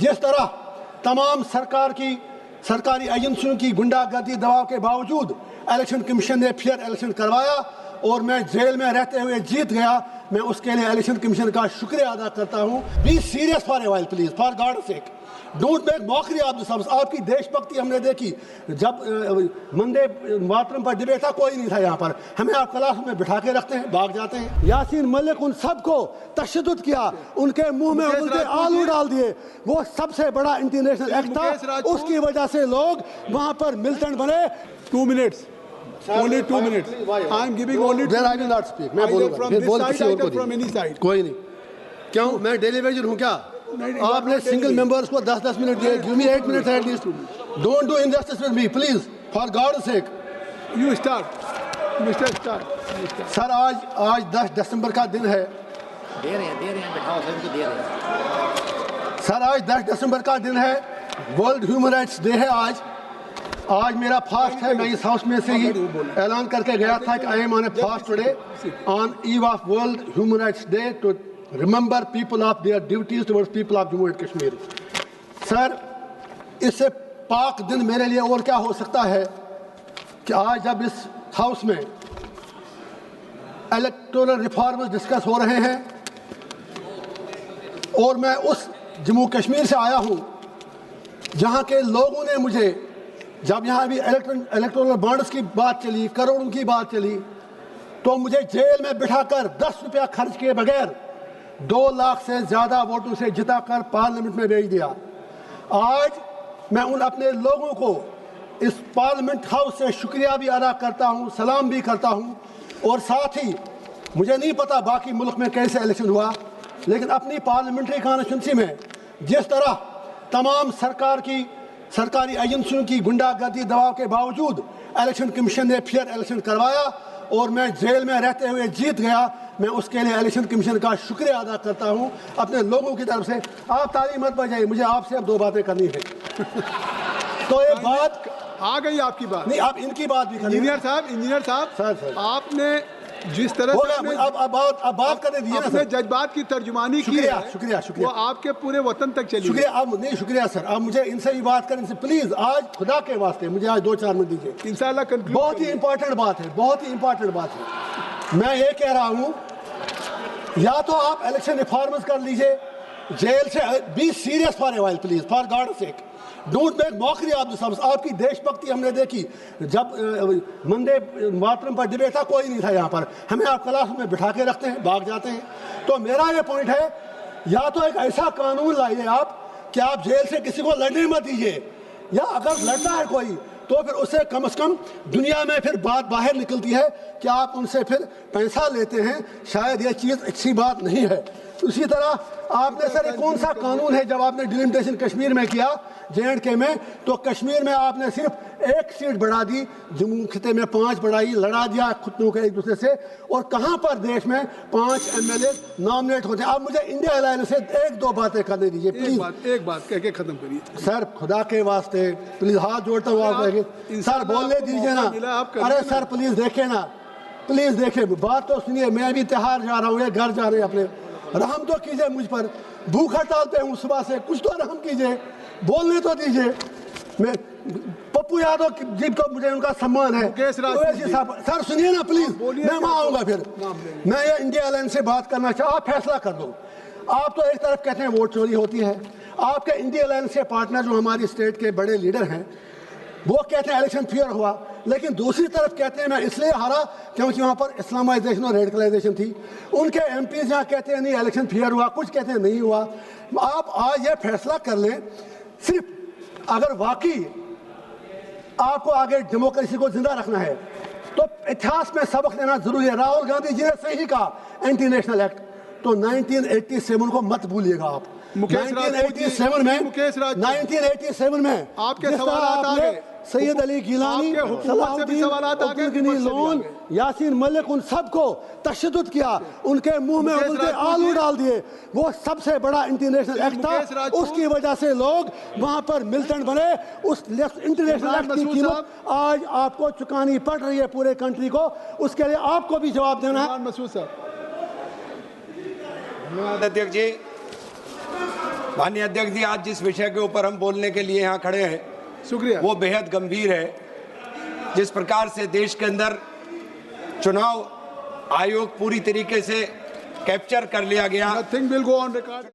जिस तरह तमाम सरकारी एजेंसियों की गुंडागर्दी दबाव के बावजूद इलेक्शन कमीशन ने फेयर इलेक्शन करवाया और मैं जेल में रहते हुए जीत गया, मैं उसके लिए इलेक्शन कमीशन का शुक्रिया अदा करता हूँ। Be serious for a while please, for God sake, don't make mockery of the सबस। आपकी देशभक्ति हमने देखी जब वंदे मातरम पर डिबेट था, कोई नहीं था यहाँ पर, हमें आप क्लास में बिठा के रखते हैं, भाग जाते हैं। यासीन मलिक उन सबको तशद्दुद किया, उनके मुंह में उनके आलू डाल दिए, वो सबसे बड़ा इंटरनेशनल एक्ट था, उसकी वजह से लोग वहाँ पर मिलिटेंट बने। 2 minutes. Only 2 minutes. I am giving only 2 minutes. I will not speak. मैं बोलूँगा, from this side, either from any side. कोई नहीं। क्यों, मैं डेली वेजर हूँ क्या? आपने सिंगल मेंबर्स को 10-10 मिनट दिए। Give me 8 minutes at least. Don't do injustice with me, please. For God's sake. You start. Mr. Start. Sir आज 10 दिसंबर का दिन है। दे रहे हैं बिठाओ सभी को दे रहे हैं। सर आज 10 दिसंबर का दिन है, वर्ल्ड ह्यूमन राइट्स डे है आज मेरा फास्ट है। मैं इस हाउस में से ही ऐलान करके गया था कि I am on a fast today on eve of world human rights day to remember people of their duties towards people of Jammu and Kashmir. Sir इससे पाक दिन मेरे लिए और क्या हो सकता है कि आज जब इस हाउस में इलेक्टोरल रिफॉर्म्स डिस्कस हो रहे हैं और मैं उस जम्मू कश्मीर से आया हूं जहां के लोगों ने मुझे, जब यहाँ अभी इलेक्टोरल बॉन्ड्स की बात चली, करोड़ों की बात चली, तो मुझे जेल में बिठाकर 10 रुपया खर्च किए बगैर 2 लाख से ज़्यादा वोटों से जिताकर पार्लियामेंट में भेज दिया। आज मैं उन अपने लोगों को इस पार्लियामेंट हाउस से शुक्रिया भी अदा करता हूँ, सलाम भी करता हूँ, और साथ ही मुझे नहीं पता बाकी मुल्क में कैसे इलेक्शन हुआ, लेकिन अपनी पार्लियामेंट्री कॉन्स्टिट्यूंसी में जिस तरह तमाम सरकारी एजेंसियों की गुंडागर्दी दबाव के बावजूद इलेक्शन कमीशन ने फेयर इलेक्शन करवाया और मैं जेल में रहते हुए जीत गया, मैं उसके लिए इलेक्शन कमीशन का शुक्रिया अदा करता हूं अपने लोगों की तरफ से। आप ताली मत बजाइए, मुझे आपसे अब 2 बातें करनी है। तो ये बात आ गई आपकी बात, नहीं आप इनकी बात भी करें। इंजीनियर साहब सर आपने जिस तरह से अब बात करने दीजिए ना सर। जज्बात की तर्जुमानी की है, शुक्रिया वो आपके पूरे वतन तक चली। शुक्रिया सर। अब मुझे इनसे भी बात करें, प्लीज आज खुदा के वास्ते मुझे आज 2-4 मिनट दीजिए। इंशाल्लाह बहुत ही इंपॉर्टेंट बात है, बहुत ही इंपॉर्टेंट बात है। मैं ये कह रहा हूँ, या तो आप इलेक्शन रिफॉर्म्स कर लीजिए, जेल से be serious for a while please, for God sake, don't make mockery of the सबस। आपकी देशभक्ति हमने देखी जब वंदे मातरम पर डिबेट था, कोई नहीं था यहाँ पर, हमें आप क्लास में बिठा के रखते हैं, भाग जाते हैं। तो मेरा ये पॉइंट है, या तो एक ऐसा कानून लाइए आप कि आप जेल से किसी को लड़ने मत दीजिए, या अगर लड़ता है कोई तो फिर उससे कम से कम दुनिया में फिर बात बाहर निकलती है कि आप उनसे फिर पैसा लेते हैं, शायद ये चीज़ अच्छी बात नहीं है। उसी तरह आपने सर कौन सा कानून है, जब आपने डिलिमिटेशन कश्मीर में किया J&K में, तो कश्मीर में आपने सिर्फ 1 सीट बढ़ा दी, जम्मू खिते में 5 बढ़ाई, लड़ा दिया खुद को एक दूसरे से, और कहाँ पर देश में 5 MLA नॉमिनेट होते हैं। आप मुझे इंडिया अलायंस से 1-2 बातें करने दीजिए प्लीज। एक बात कह के खत्म करिए सर, खुदा के वास्ते प्लीज हाथ जोड़ता हूँ आप सर, बोलने दीजिए ना। अरे सर प्लीज देखे ना, प्लीज देखे, बात तो सुनिए। मैं भी त्योहार जा रहा हूँ, ये घर जा रहे हैं अपने, रहम तो कीजिए मुझ पर, भूख हड़ताल पे हूँ सुबह से, कुछ तो रहम कीजिए, बोलने तो दीजिए। मैं पप्पू यादव जी को मुझे उनका सम्मान है, सर सुनिए ना प्लीज, मैं वहाँ आऊँगा फिर। मैं ये इंडिया अलायंस से बात करना चाहूँ, आप फैसला कर दो। आप तो एक तरफ कहते हैं वोट चोरी होती है, आपके इंडिया अलायंस के पार्टनर जो हमारी स्टेट के बड़े लीडर हैं वो कहते हैं इलेक्शन फेयर हुआ, लेकिन दूसरी तरफ कहते हैं मैं इसलिए हारा क्योंकि वहाँ पर इस्लामाइजेशन और रेडिकलाइजेशन थी। उनके एमपीज यहाँ कहते हैं नहीं इलेक्शन फेयर हुआ, कुछ कहते हैं नहीं हुआ। आप आज ये फैसला कर लें, सिर्फ अगर वाकई आपको आगे डेमोक्रेसी को जिंदा रखना है तो इतिहास में सबक लेना जरूरी है। राहुल गांधी जी ने सही कहा एंटी नेशनल एक्ट, तो 1987 को मत भूलिएगा आप। 1987 में आपके सवाल आ गए, सैयद अली गिलानी, लोन, यासीन मलिक, उन सबको तशद्दुद किया, उनके मुंह में उनके आलू डाल दिए, वो सबसे बड़ा इंटरनेशनल एक्ट था, उसकी वजह से लोग वहां पर मिलिटेंट बने। उस इंटरनेशनल एक्ट की कीमत आज आपको चुकानी पड़ रही है पूरे कंट्री को, उसके लिए आपको भी जवाब देना है। अध्यक्ष जी, माननीय अध्यक्ष जी, आज जिस विषय के ऊपर हम बोलने के लिए यहाँ खड़े हैं शुक्रिया। वो बेहद गंभीर है। जिस प्रकार से देश के अंदर चुनाव आयोग पूरी तरीके से कैप्चर कर लिया गया। Nothing will go on record.